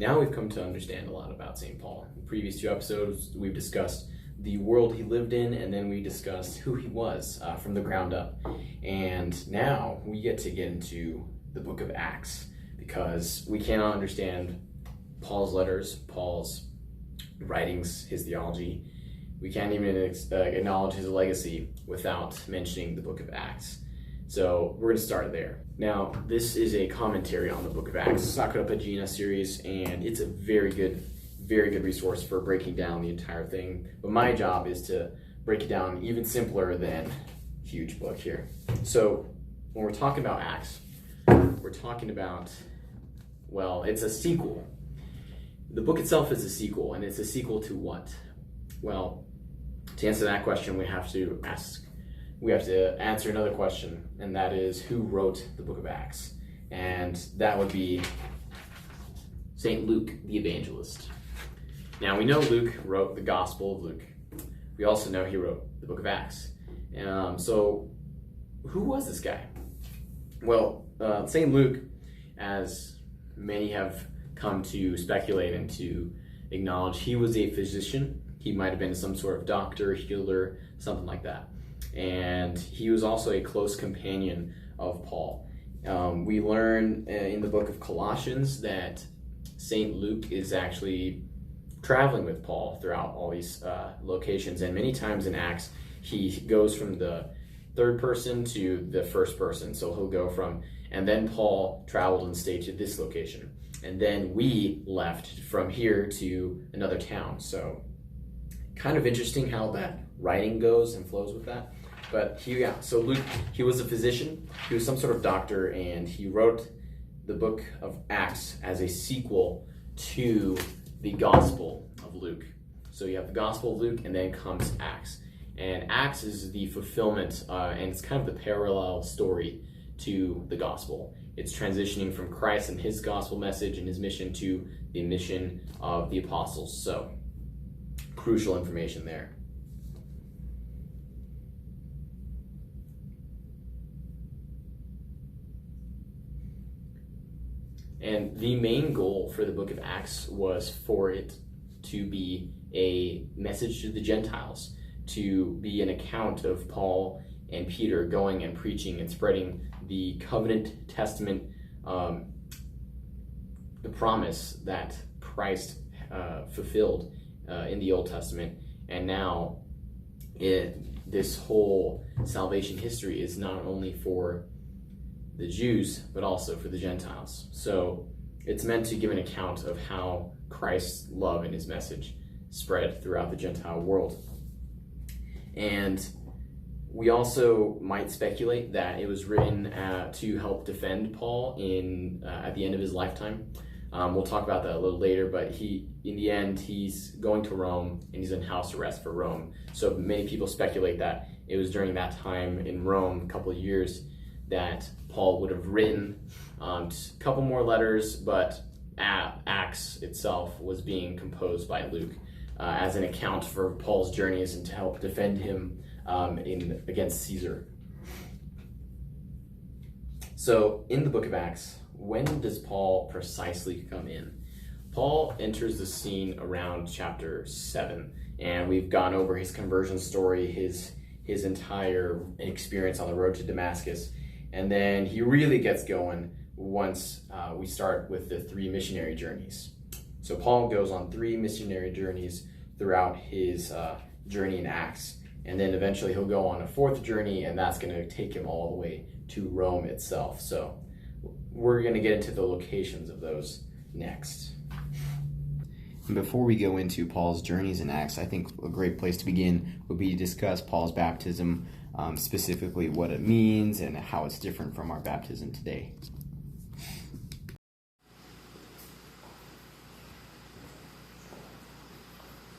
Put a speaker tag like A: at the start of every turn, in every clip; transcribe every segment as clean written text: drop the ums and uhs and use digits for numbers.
A: Now we've come to understand a lot about St. Paul. In the previous 2 episodes, we've discussed the world he lived in, and then we discussed who he was from the ground up. And now we get into the book of Acts, because we cannot understand Paul's letters, Paul's writings, his theology. We can't even acknowledge his legacy without mentioning the book of Acts. So we're going to start there. Now, this is a commentary on the book of Acts. It's not a Gina series, and it's a very good resource for breaking down the entire thing. But my job is to break it down even simpler than a huge book here. So when we're talking about Acts, we're talking about, well, it's a sequel. The book itself is a sequel, and it's a sequel to what? Well, to answer that question, we have to answer another question, and that is, who wrote the book of Acts? And that would be St. Luke the evangelist. Now, we know Luke wrote the Gospel of Luke. We also know he wrote the book of Acts. So who was this guy? Well, St. Luke, as many have come to speculate and to acknowledge, he was a physician. He might have been some sort of doctor, healer, something like that. And he was also a close companion of Paul. We learn in the book of Colossians that St. Luke is actually traveling with Paul throughout all these locations, and many times in Acts he goes from the third person to the first person. So he'll go from, and then Paul traveled and stayed to this location, and then we left from here to another town. So kind of interesting how that writing goes and flows with that. But so Luke, he was a physician, he was some sort of doctor, and he wrote the book of Acts as a sequel to the Gospel of Luke. So you have the Gospel of Luke, and then comes Acts. And Acts is the fulfillment, and it's kind of the parallel story to the Gospel. It's transitioning from Christ and his gospel message and his mission to the mission of the apostles. So, crucial information there. And the main goal for the book of Acts was for it to be a message to the Gentiles, to be an account of Paul and Peter going and preaching and spreading the covenant testament, the promise that Christ fulfilled in the Old Testament. And now this whole salvation history is not only for the Jews, but also for the Gentiles. So it's meant to give an account of how Christ's love and his message spread throughout the Gentile world. And we also might speculate that it was written to help defend Paul at the end of his lifetime. We'll talk about that a little later, but in the end, he's going to Rome, and he's in house arrest for Rome. So many people speculate that it was during that time in Rome, a couple of years, that Paul would have written a couple more letters, but Acts itself was being composed by Luke as an account for Paul's journeys and to help defend him against Caesar. So in the book of Acts, when does Paul precisely come in? Paul enters the scene around chapter 7, and we've gone over his conversion story, his entire experience on the road to Damascus. And then he really gets going once we start with the 3 missionary journeys. So Paul goes on 3 missionary journeys throughout his journey in Acts. And then eventually he'll go on a 4th journey, and that's going to take him all the way to Rome itself. So we're going to get into the locations of those next.
B: Before we go into Paul's journeys in Acts, I think a great place to begin would be to discuss Paul's baptism, specifically what it means and how it's different from our baptism today.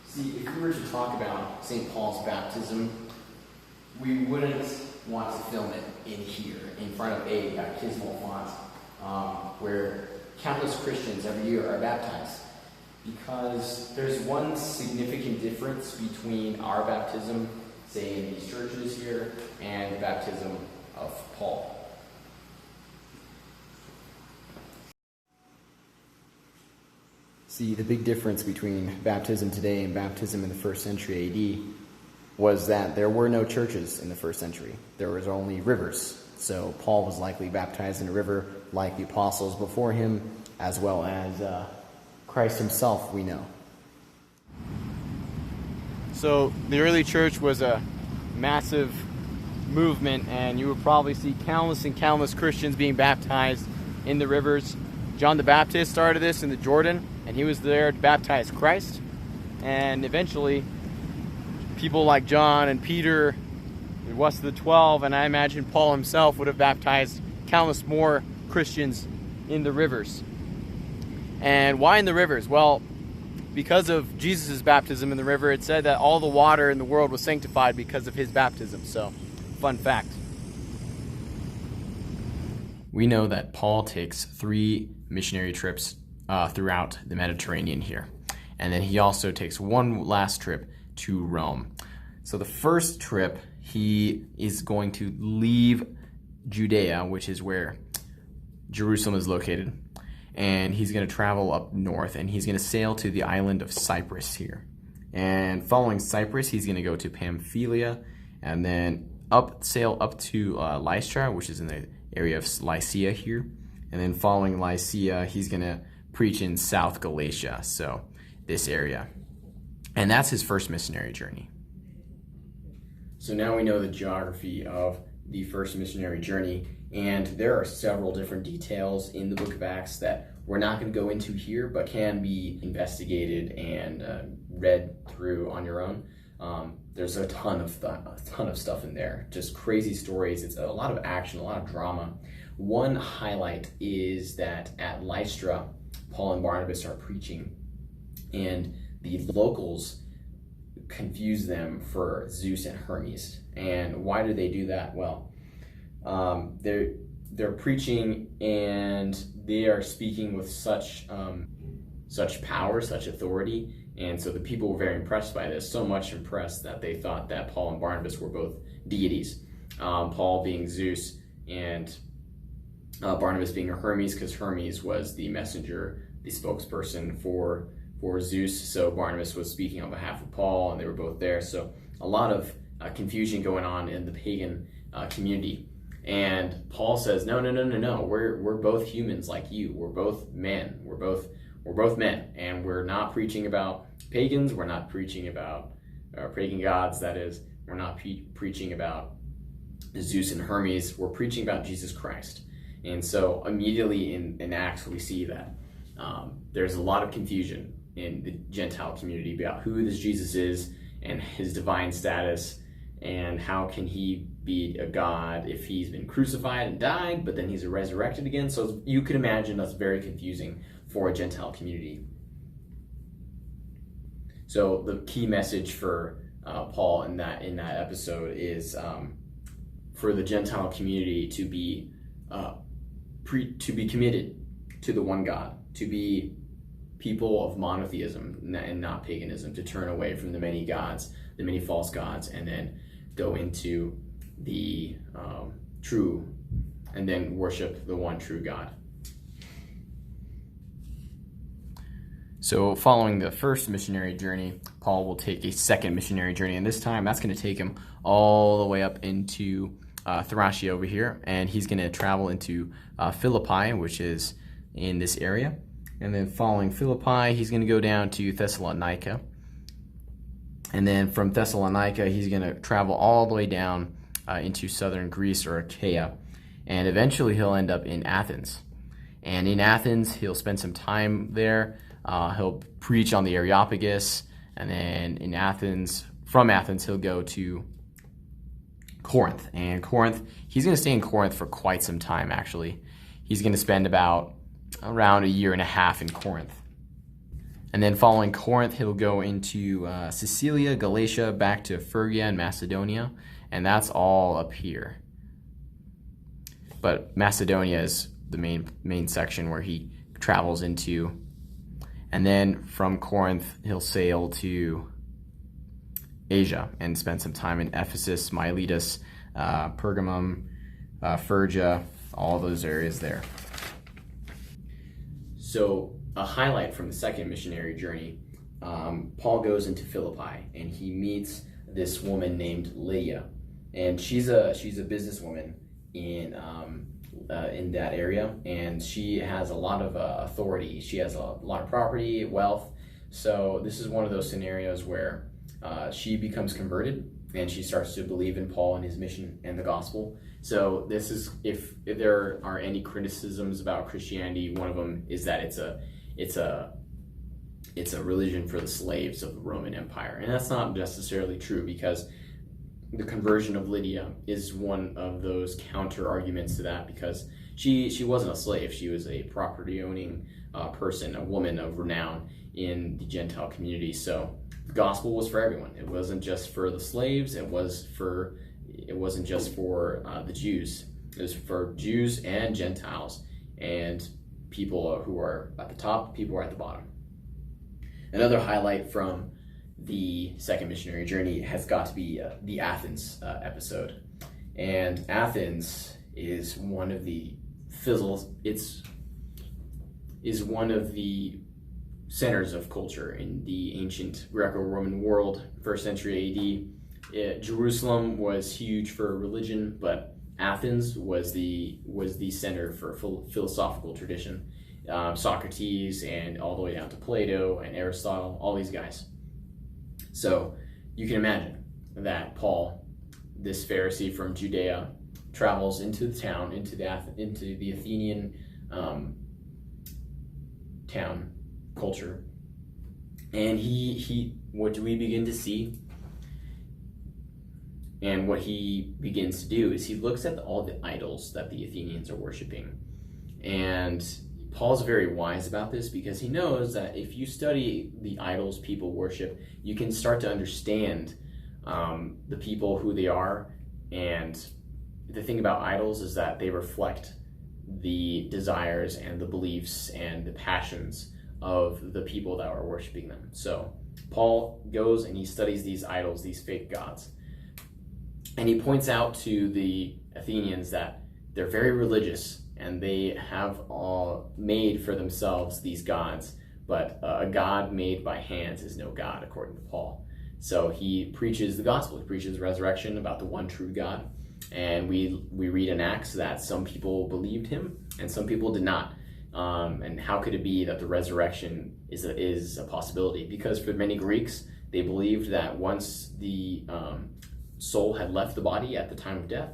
A: See, if we were to talk about St. Paul's baptism, we wouldn't want to film it in here, in front of a baptismal font, where countless Christians every year are baptized. Because there's one significant difference between our baptism, say in these churches here, and the baptism of Paul.
B: See, the big difference between baptism today and baptism in the first century AD was that there were no churches in the first century. There was only rivers. So Paul was likely baptized in a river like the apostles before him, as well as Christ himself, we know. So the early church was a massive movement, and you would probably see countless and countless Christians being baptized in the rivers. John the Baptist started this in the Jordan, and he was there to baptize Christ. And eventually, people like John and Peter, the rest of the 12, and I imagine Paul himself would have baptized countless more Christians in the rivers. And why in the rivers? Well, because of Jesus' baptism in the river, it said that all the water in the world was sanctified because of his baptism. So, fun fact.
A: We know that Paul takes 3 missionary trips throughout the Mediterranean here. And then he also takes one last trip to Rome. So the first trip, he is going to leave Judea, which is where Jerusalem is located. And he's going to travel up north, and he's going to sail to the island of Cyprus here. And following Cyprus, he's going to go to Pamphylia, and then sail up to Lystra, which is in the area of Lycia here. And then following Lycia, he's going to preach in South Galatia, so this area. And that's his first missionary journey. So now we know the geography of the first missionary journey, and there are several different details in the book of Acts that we're not going to go into here, but can be investigated and read through on your own. There's a ton of stuff in there, just crazy stories. It's a lot of action, a lot of drama. One highlight is that at Lystra, Paul and Barnabas are preaching, and the locals confuse them for Zeus and Hermes. And why do they do that? Well, they're preaching, and they are speaking with such power, such authority, and so the people were very impressed by this, so much impressed that they thought that Paul and Barnabas were both deities. Paul being Zeus, and Barnabas being a Hermes, because Hermes was the messenger, the spokesperson for Zeus. So Barnabas was speaking on behalf of Paul, and they were both there. So a lot of confusion going on in the pagan community. And Paul says, no, we're both humans like you. We're both men. We're both men, and we're not preaching about pagans. We're not preaching about pagan gods. That is, we're not preaching about Zeus and Hermes. We're preaching about Jesus Christ. And so immediately in Acts, we see that there's a lot of confusion in the Gentile community about who this Jesus is and his divine status, and how can he be a god if he's been crucified and died, but then he's resurrected again. So you can imagine that's very confusing for a Gentile community. So the key message for Paul in that episode is for the Gentile community to be committed to the one God, to be people of monotheism and not paganism, to turn away from the many gods, the many false gods, and then go into the true, and then worship the one true God. So following the first missionary journey, Paul will take a second missionary journey, and this time that's going to take him all the way up into Thracia over here, and he's going to travel into Philippi, which is in this area. And then following Philippi, he's going to go down to Thessalonica. And then from Thessalonica, he's going to travel all the way down into southern Greece or Achaia. And eventually he'll end up in Athens. And in Athens, he'll spend some time there. He'll preach on the Areopagus. And then from Athens, he'll go to Corinth. And Corinth, he's going to stay in Corinth for quite some time, actually. He's going to spend around a year and a half in Corinth. And then following Corinth, he'll go into Sicilia, Galatia, back to Phrygia and Macedonia, and that's all up here. But Macedonia is the main section where he travels into. And then from Corinth, he'll sail to Asia and spend some time in Ephesus, Miletus, Pergamum, Phrygia, all those areas there. So a highlight from the second missionary journey, Paul goes into Philippi and he meets this woman named Lydia, and she's a businesswoman in that area, and she has a lot of authority. She has a lot of property, wealth. So this is one of those scenarios where she becomes converted and she starts to believe in Paul and his mission and the gospel. So this is, if there are any criticisms about Christianity, one of them is that it's a religion for the slaves of the Roman Empire, and that's not necessarily true, because the conversion of Lydia is one of those counter arguments to that, because she wasn't a slave. She was a property owning person, a woman of renown in the Gentile community. So the gospel was for everyone. It wasn't just for the slaves. It wasn't just for the Jews. It was for Jews and Gentiles, and people who are at the top, people who are at the bottom. Another highlight from the second missionary journey has got to be the Athens episode. And Athens is one of the one of the centers of culture in the ancient Greco-Roman world, 1st century AD. Jerusalem was huge for religion, but Athens was the center for philosophical tradition. Socrates and all the way down to Plato and Aristotle, all these guys. So you can imagine that Paul, this Pharisee from Judea, travels into the town, into the Athenian town culture, and he what do we begin to see? And what he begins to do is he looks at all the idols that the Athenians are worshiping, and Paul's very wise about this, because he knows that if you study the idols people worship, you can start to understand the people, who they are. And the thing about idols is that they reflect the desires and the beliefs and the passions of the people that are worshiping them. So Paul goes and he studies these idols, these fake gods. And he points out to the Athenians that they're very religious, and they have all made for themselves these gods, but a God made by hands is no God, according to Paul. So he preaches the gospel, he preaches resurrection, about the one true God, and we read in Acts that some people believed him and some people did not. And how could it be that the resurrection is a possibility? Because for many Greeks, they believed that once the soul had left the body at the time of death,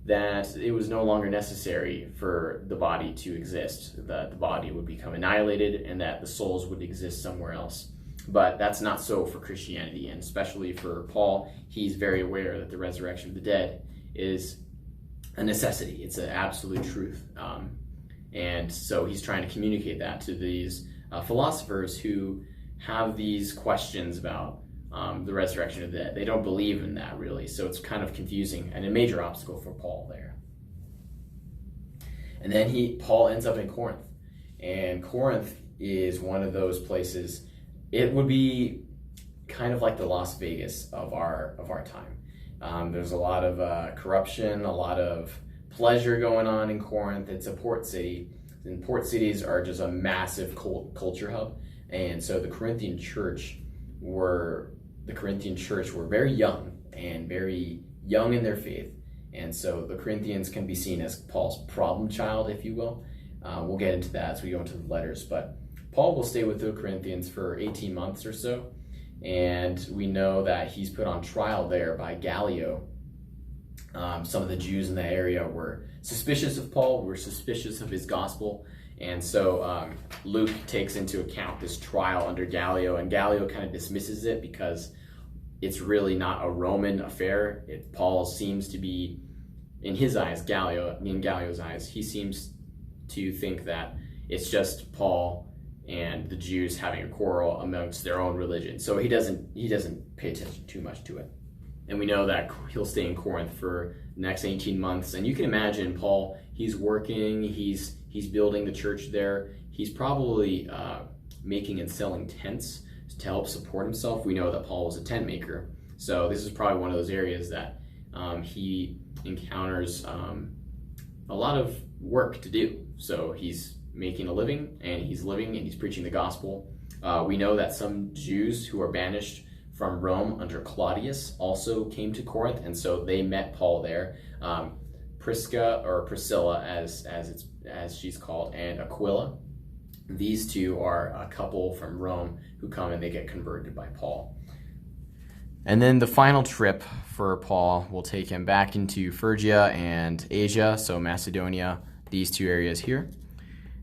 A: that it was no longer necessary for the body to exist, that the body would become annihilated and that the souls would exist somewhere else. But that's not so for Christianity, and especially for Paul. He's very aware that the resurrection of the dead is a necessity. It's an absolute truth. And so he's trying to communicate that to these philosophers who have these questions about the resurrection of the dead. They don't believe in that, really, so it's kind of confusing and a major obstacle for Paul there. And then Paul ends up in Corinth, and Corinth is one of those places. It would be kind of like the Las Vegas of our time. There's a lot of corruption, a lot of pleasure going on in Corinth. It's a port city, and port cities are just a massive culture hub. And so the Corinthian church were very young in their faith, and so the Corinthians can be seen as Paul's problem child, if you will. We'll get into that as we go into the letters, but Paul will stay with the Corinthians for 18 months or so, and we know that he's put on trial there by Gallio. Some of the Jews in the area were suspicious of Paul, were suspicious of his gospel, and so Luke takes into account this trial under Gallio, and Gallio kind of dismisses it because it's really not a Roman affair. Paul seems to be, in his eyes, in Gallio's eyes, he seems to think that it's just Paul and the Jews having a quarrel amongst their own religion. So he doesn't pay attention too much to it. And we know that he'll stay in Corinth for the next 18 months. And you can imagine Paul, he's working, he's building the church there. He's probably making and selling tents to help support himself. We know that Paul was a tent maker. So this is probably one of those areas that he encounters a lot of work to do. So he's making a living, and he's living and he's preaching the gospel. We know that some Jews who are banished from Rome under Claudius also came to Corinth, and so they met Paul there. Priscilla, as she's called, and Aquila. These two are a couple from Rome who come and they get converted by Paul. And then the final trip for Paul will take him back into Phrygia and Asia, so Macedonia, these two areas here.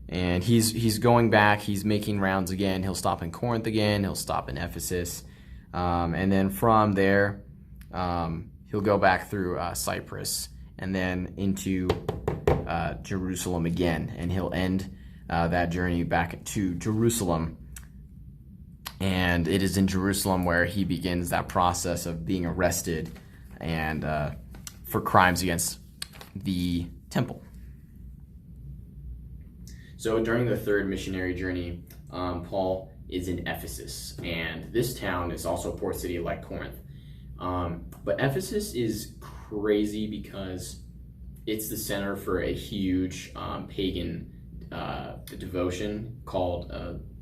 A: And he's going back, he's making rounds again. He'll stop in Corinth again, he'll stop in Ephesus. And then from there, he'll go back through Cyprus and then into Jerusalem again. And he'll end that journey back to Jerusalem. And it is in Jerusalem where he begins that process of being arrested and for crimes against the temple. So during the third missionary journey, Paul is in Ephesus, and this town is also a port city like Corinth. But Ephesus is crazy because it's the center for a huge pagan devotion called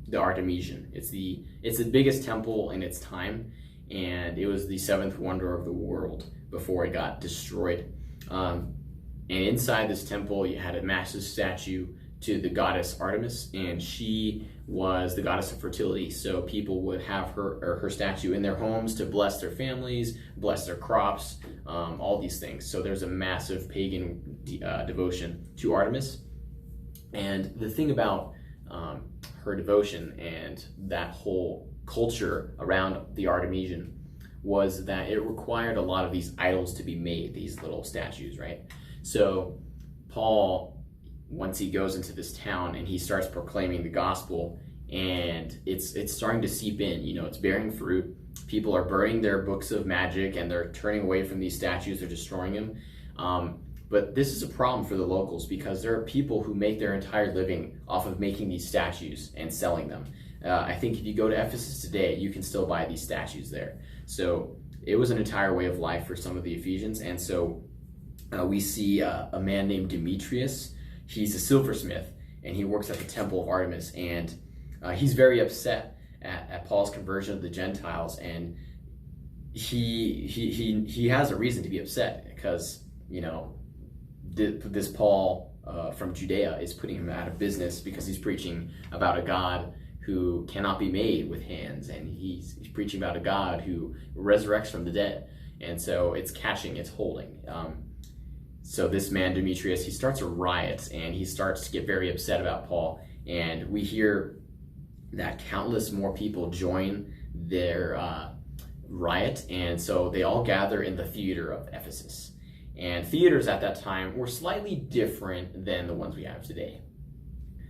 A: the Artemision. It's the biggest temple in its time, and it was the seventh wonder of the world before it got destroyed. And inside this temple, you had a massive statue to the goddess Artemis, and she was the goddess of fertility. So people would have her statue in their homes to bless their families, bless their crops, all these things. So there's a massive pagan devotion to Artemis. And the thing about her devotion and that whole culture around the Artemision was that it required a lot of these idols to be made, these little statues, right? So Paul, once he goes into this town and he starts proclaiming the gospel, and it's starting to seep in, it's bearing fruit. People are burning their books of magic and they're turning away from these statues, they're destroying them. But this is a problem for the locals because there are people who make their entire living off of making these statues and selling them. I think if you go to Ephesus today, you can still buy these statues there. So it was an entire way of life for some of the Ephesians. And so we see a man named Demetrius. He's a silversmith, and he works at the temple of Artemis. And he's very upset at Paul's conversion of the Gentiles. And he has a reason to be upset because, this Paul from Judea is putting him out of business because he's preaching about a God who cannot be made with hands, and he's preaching about a God who resurrects from the dead. And so it's holding. So this man Demetrius, he starts a riot and he starts to get very upset about Paul, and we hear that countless more people join their riot, and so they all gather in the theater of Ephesus. And theaters at that time were slightly different than the ones we have today.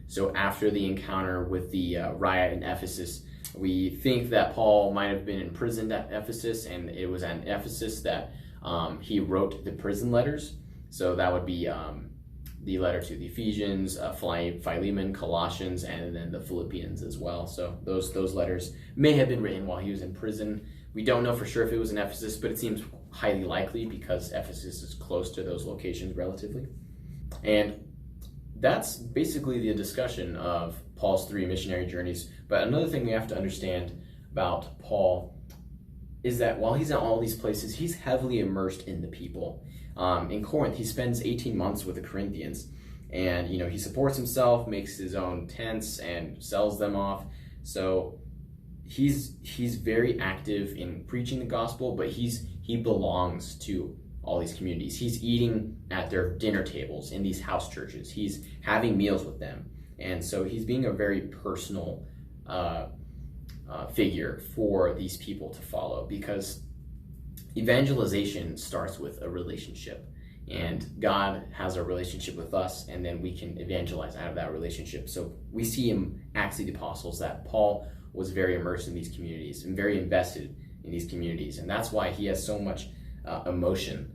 A: So after the encounter with the riot in Ephesus, we think that Paul might have been imprisoned at Ephesus, and it was at Ephesus that he wrote the prison letters. So that would be the letter to the Ephesians, Philemon, Colossians, and then the Philippians as well. So those letters may have been written while he was in prison. We don't know for sure if it was in Ephesus, but it seems highly likely because Ephesus is close to those locations relatively. And that's basically the discussion of Paul's 3 missionary journeys. But another thing we have to understand about Paul is that while he's in all these places, he's heavily immersed in the people. In Corinth, he spends 18 months with the Corinthians, and he supports himself, makes his own tents, and sells them off. So he's very active in preaching the gospel, but he belongs to all these communities. He's eating at their dinner tables in these house churches. He's having meals with them, and so he's being a very personal figure for these people to follow, because evangelization starts with a relationship, and God has a relationship with us, and then we can evangelize out of that relationship. So we see in Acts of the Apostles that Paul was very immersed in these communities and very invested in these communities, and that's why he has so much emotion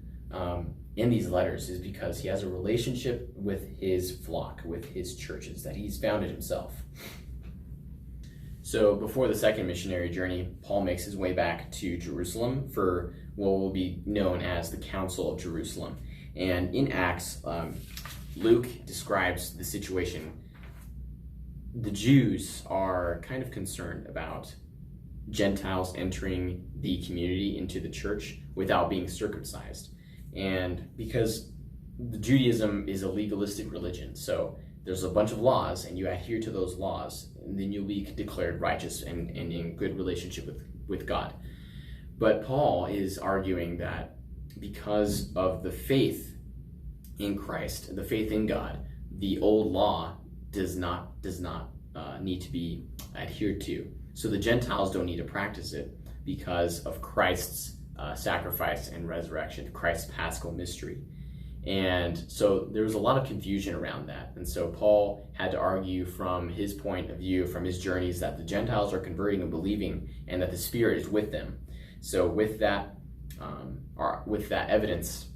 A: in these letters, is because he has a relationship with his flock, with his churches that he's founded himself. So before the second missionary journey, Paul makes his way back to Jerusalem for what will be known as the Council of Jerusalem. And in Acts, Luke describes the situation the Jews are kind of concerned about Gentiles entering the community into the church without being circumcised. And because Judaism is a legalistic religion, so there's a bunch of laws and you adhere to those laws, and then you'll be declared righteous and in good relationship with God. But Paul is arguing that because of the faith in Christ, the faith in God, the old law does not need to be adhered to. So the Gentiles don't need to practice it because of Christ's sacrifice and resurrection, Christ's paschal mystery. And so there was a lot of confusion around that. And so Paul had to argue from his point of view, from his journeys, that the Gentiles are converting and believing and that the Spirit is with them. So with that evidence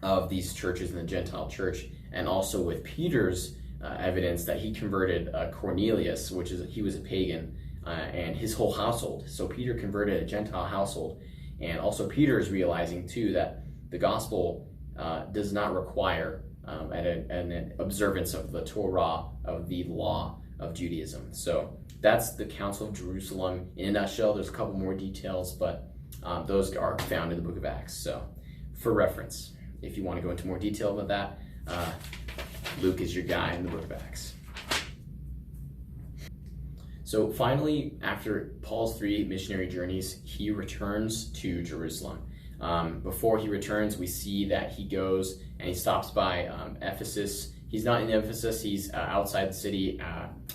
A: of these churches in the Gentile church, and also with Peter's evidence that he converted Cornelius, he was a pagan, and his whole household. So Peter converted a Gentile household. And also Peter is realizing too that the gospel does not require an observance of the Torah, of the law of Judaism. So that's the Council of Jerusalem in a nutshell. There's a couple more details, but those are found in the book of Acts. So for reference, if you want to go into more detail about that, Luke is your guy in the book of Acts. So finally, after Paul's 3 missionary journeys, he returns to Jerusalem. Before he returns, we see that he goes and he stops by Ephesus. He's not in Ephesus, he's outside the city,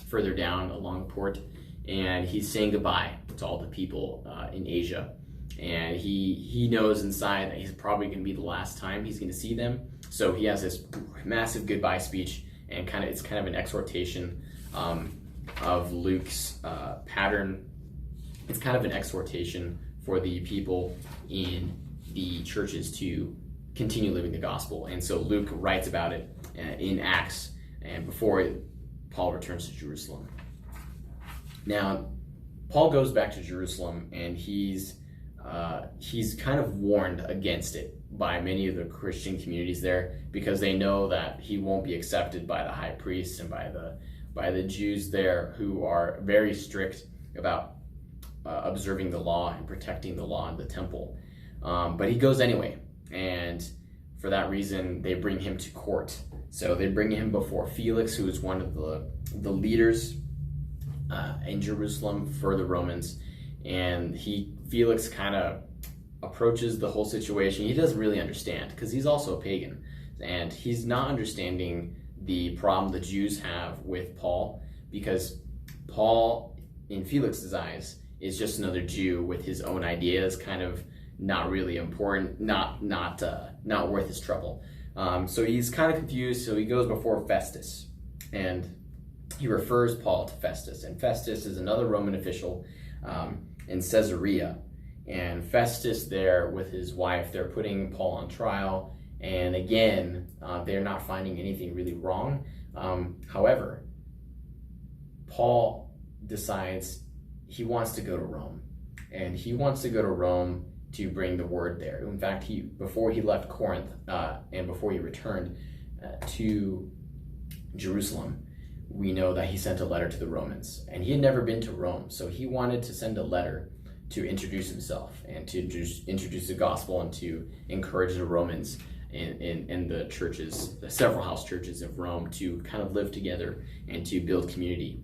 A: further down along the port, and he's saying goodbye to all the people in Asia. And he knows inside that he's probably going to be the last time he's going to see them. So he has this massive goodbye speech, and it's kind of an exhortation of Luke's pattern. It's kind of an exhortation for the people in the churches to continue living the gospel. And so Luke writes about it in Acts, and before Paul returns to Jerusalem. Now, Paul goes back to Jerusalem, and he's kind of warned against it by many of the Christian communities there, because they know that he won't be accepted by the high priests and by the Jews there, who are very strict about observing the law and protecting the law in the temple. But he goes anyway, and for that reason, they bring him to court. So they bring him before Felix, who is one of the leaders in Jerusalem for the Romans. And Felix kind of approaches the whole situation. He doesn't really understand, because he's also a pagan, and he's not understanding the problem the Jews have with Paul, because Paul, in Felix's eyes, is just another Jew with his own ideas, kind of not really important, not worth his trouble. So he's kind of confused. So he goes before Festus, and he refers Paul to Festus. And Festus is another Roman official in Caesarea. And Festus there with his wife, they're putting Paul on trial. And again, they're not finding anything really wrong. However, Paul decides he wants to go to Rome. And he wants to go to Rome to bring the word there. In fact, before he left Corinth and before he returned to Jerusalem, we know that he sent a letter to the Romans. And he had never been to Rome, so he wanted to send a letter to introduce himself and to introduce the gospel and to encourage the Romans in the churches, the several house churches of Rome, to kind of live together and to build community.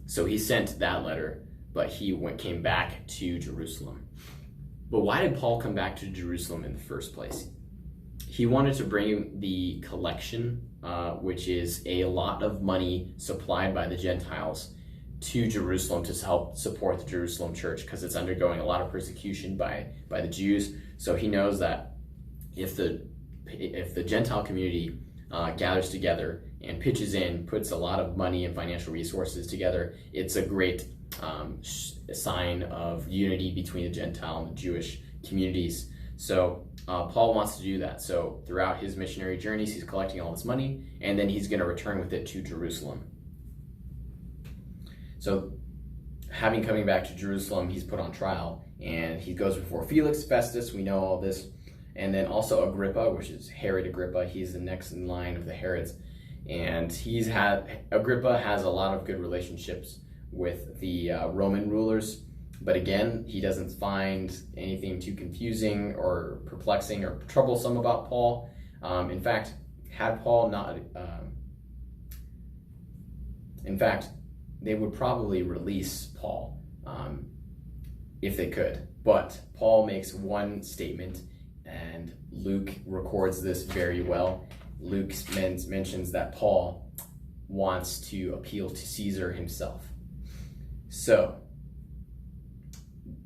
A: So he sent that letter, but he came back to Jerusalem. But why did Paul come back to Jerusalem in the first place? He wanted to bring the collection, which is a lot of money supplied by the Gentiles, to Jerusalem to help support the Jerusalem church, because it's undergoing a lot of persecution by the Jews. So he knows that if the Gentile community gathers together and pitches in, puts a lot of money and financial resources together, it's a great sign of unity between the Gentile and the Jewish communities. So Paul wants to do that. So throughout his missionary journeys, he's collecting all this money, and then he's going to return with it to Jerusalem. So coming back to Jerusalem, he's put on trial, and he goes before Felix, Festus, we know all this, and then also Agrippa, which is Herod Agrippa. He's the next in line of the Herods. And Agrippa has a lot of good relationships with the Roman rulers, but again, he doesn't find anything too confusing or perplexing or troublesome about Paul. In fact, they would probably release Paul if they could. But Paul makes one statement, and Luke records this very well. Luke mentions that Paul wants to appeal to Caesar himself. So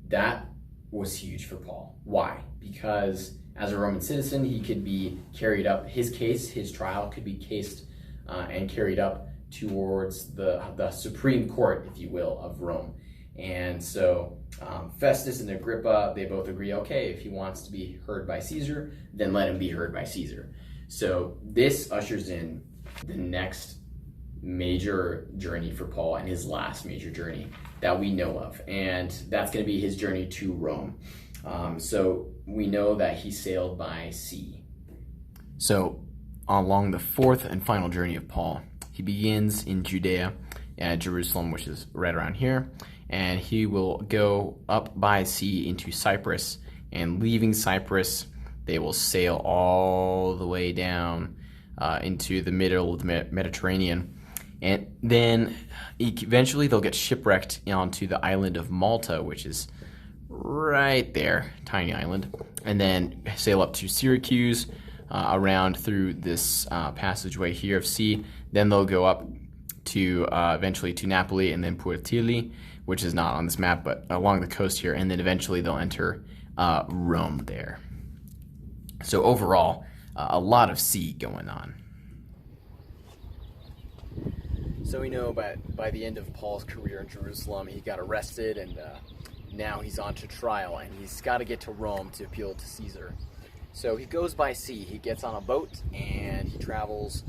A: that was huge for Paul. Why? Because as a Roman citizen, he could be carried up, his trial could be cased and carried up towards the Supreme Court, if you will, of Rome. And so Festus and Agrippa, they both agree, okay, if he wants to be heard by Caesar, then let him be heard by Caesar. So this ushers in the next major journey for Paul, and his last major journey that we know of. And that's going to be his journey to Rome. So we know that he sailed by sea.
B: So along the fourth and final journey of Paul, he begins in Judea at Jerusalem, which is right around here, and he will go up by sea into Cyprus, and leaving Cyprus, they will sail all the way down into the middle of the Mediterranean, and then eventually they'll get shipwrecked onto the island of Malta, which is right there, tiny island, and then sail up to Syracuse, around through this passageway here of sea. Then they'll go up to eventually to Napoli, and then Puertili, which is not on this map, but along the coast here, and then eventually they'll enter Rome there. So overall, a lot of sea going on. So we know by the end of Paul's career in Jerusalem, he got arrested, and now he's on to trial, and he's got to get to Rome to appeal to Caesar. So he goes by sea. He gets on a boat, and he travels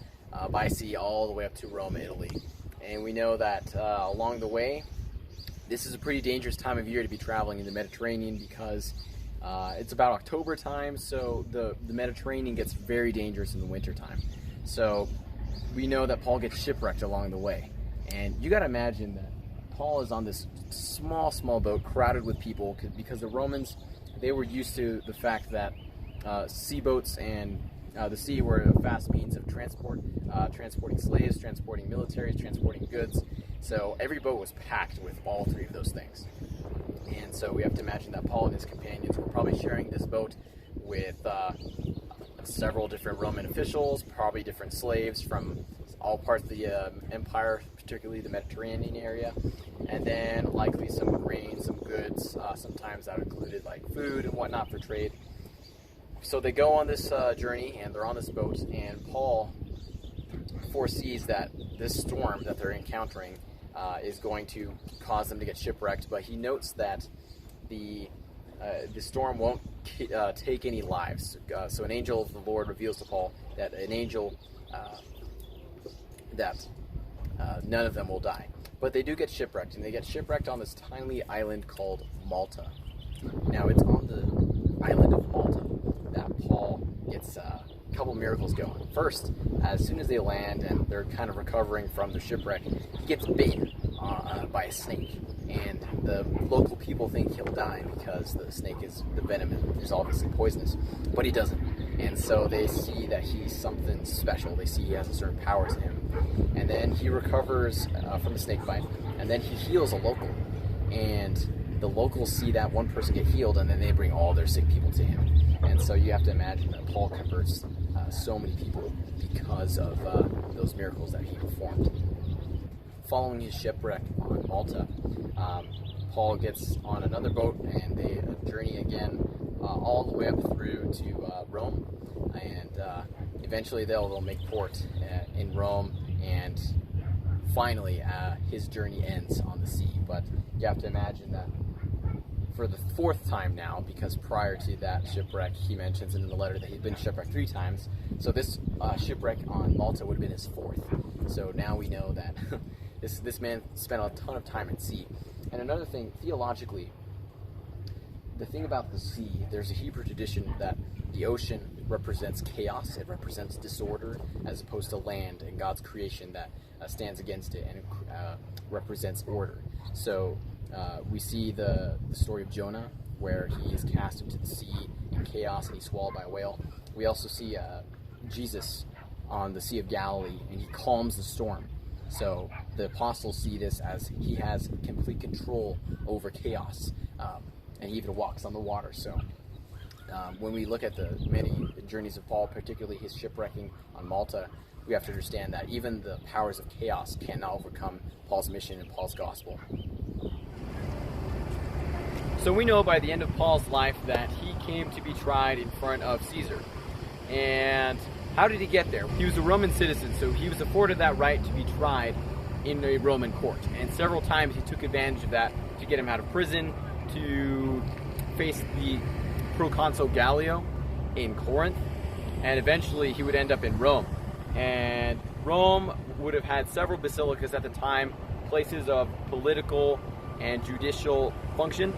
B: by sea all the way up to Rome, Italy. And we know that along the way, this is a pretty dangerous time of year to be traveling in the Mediterranean, because it's about October time, so the Mediterranean gets very dangerous in the wintertime. So we know that Paul gets shipwrecked along the way. And you got to imagine that Paul is on this small boat crowded with people, because the Romans, they were used to the fact that seaboats and the sea were a fast means of transport, transporting slaves, transporting militaries, transporting goods. So every boat was packed with all three of those things. And so we have to imagine that Paul and his companions were probably sharing this boat with several different Roman officials, probably different slaves from all parts of the empire, particularly the Mediterranean area, and then likely some grain, some goods, sometimes that included like food and whatnot for trade. So they go on this journey, and they're on this boat, and Paul foresees that this storm that they're encountering is going to cause them to get shipwrecked, but he notes that the storm won't take any lives. So an angel of the Lord reveals to Paul that none of them will die. But they do get shipwrecked, and they get shipwrecked on this tiny island called Malta. Now, it's on the island of Malta that Paul gets a couple miracles going. First, as soon as they land and they're kind of recovering from the shipwreck, he gets bitten by a snake, and the local people think he'll die because the venom is obviously poisonous, but he doesn't. And so they see that he's something special. They see he has a certain power to him, and then he recovers from the snake bite, and then he heals a local, and the locals see that one person get healed, and then they bring all their sick people to him. And so you have to imagine that Paul converts so many people because of those miracles that he performed. Following his shipwreck on Malta, Paul gets on another boat, and they journey again all the way up through to Rome, and eventually they'll make port in Rome, and finally his journey ends on the sea. But you have to imagine that for the fourth time now, because prior to that shipwreck, he mentions in the letter that he'd been shipwrecked 3 times. So this shipwreck on Malta would have been his 4th. So now we know that this man spent a ton of time at sea. And another thing, theologically, the thing about the sea, there's a Hebrew tradition that the ocean
C: represents chaos, it represents disorder, as opposed to land and God's creation that stands against it and represents order. So we see the story of Jonah, where he is cast into the sea in chaos and he's swallowed by a whale. We also see Jesus on the Sea of Galilee, and he calms the storm. So the apostles see this as he has complete control over chaos, and he even walks on the water. So when we look at the many journeys of Paul, particularly his shipwrecking on Malta, we have to understand that even the powers of chaos cannot overcome Paul's mission and Paul's gospel. So we know by the end of Paul's life that he came to be tried in front of Caesar. And how did he get there? He was a Roman citizen, so he was afforded that right to be tried in a Roman court. And several times he took advantage of that to get him out of prison, to face the proconsul Gallio in Corinth, and eventually he would end up in Rome. And Rome would have had several basilicas at the time, places of political and judicial function,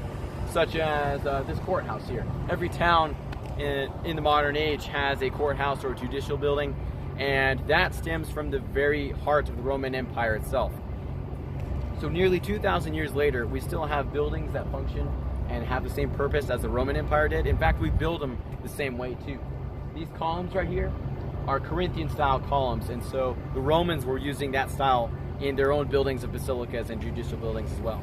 C: such as this courthouse here. Every town in the modern age has a courthouse or a judicial building, and that stems from the very heart of the Roman Empire itself. So nearly 2,000 years later, we still have buildings that function and have the same purpose as the Roman Empire did. In fact, we build them the same way too. These columns right here are Corinthian style columns, and so the Romans were using that style in their own buildings of basilicas and judicial buildings as well.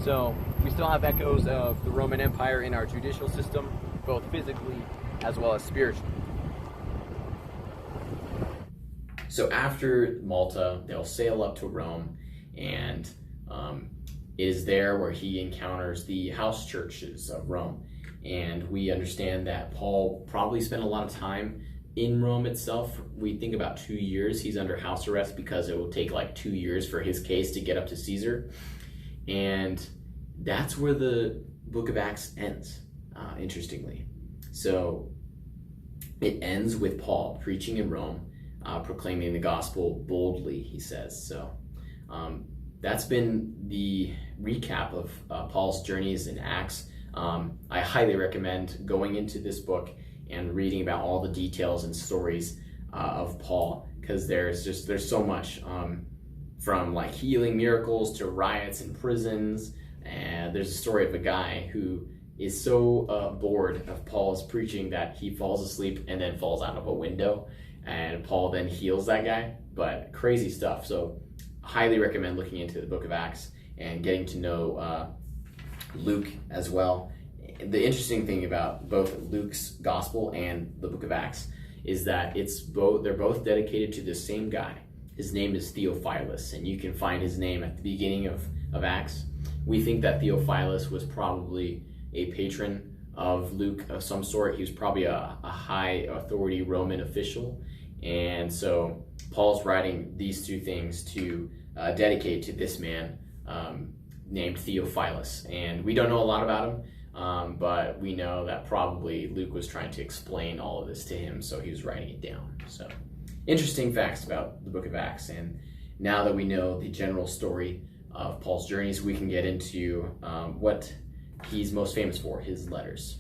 C: So we still have echoes of the Roman Empire in our judicial system, both physically as well as spiritually.
A: So after Malta, they'll sail up to Rome, and it is there where he encounters the house churches of Rome. And we understand that Paul probably spent a lot of time in Rome itself. We think about 2 years. He's under house arrest because it will take like 2 years for his case to get up to Caesar. And that's where the book of Acts ends, interestingly. So it ends with Paul preaching in Rome, proclaiming the gospel boldly, he says. So that's been the recap of Paul's journeys in Acts. I highly recommend going into this book and reading about all the details and stories of Paul, because there's so much, from like healing miracles to riots in prisons. And there's a story of a guy who is so bored of Paul's preaching that he falls asleep and then falls out of a window, and Paul then heals that guy. But crazy stuff. So highly recommend looking into the book of Acts and getting to know Luke as well. The interesting thing about both Luke's gospel and the book of Acts is that they're both dedicated to the same guy. His name is Theophilus, and you can find his name at the beginning of Acts. We think that Theophilus was probably a patron of Luke of some sort. He was probably a high authority Roman official. And so Paul's writing these two things to dedicate to this man named Theophilus. And we don't know a lot about him, but we know that probably Luke was trying to explain all of this to him, so he was writing it down. So interesting facts about the book of Acts. And now that we know the general story of Paul's journeys, we can get into what he's most famous for, his letters.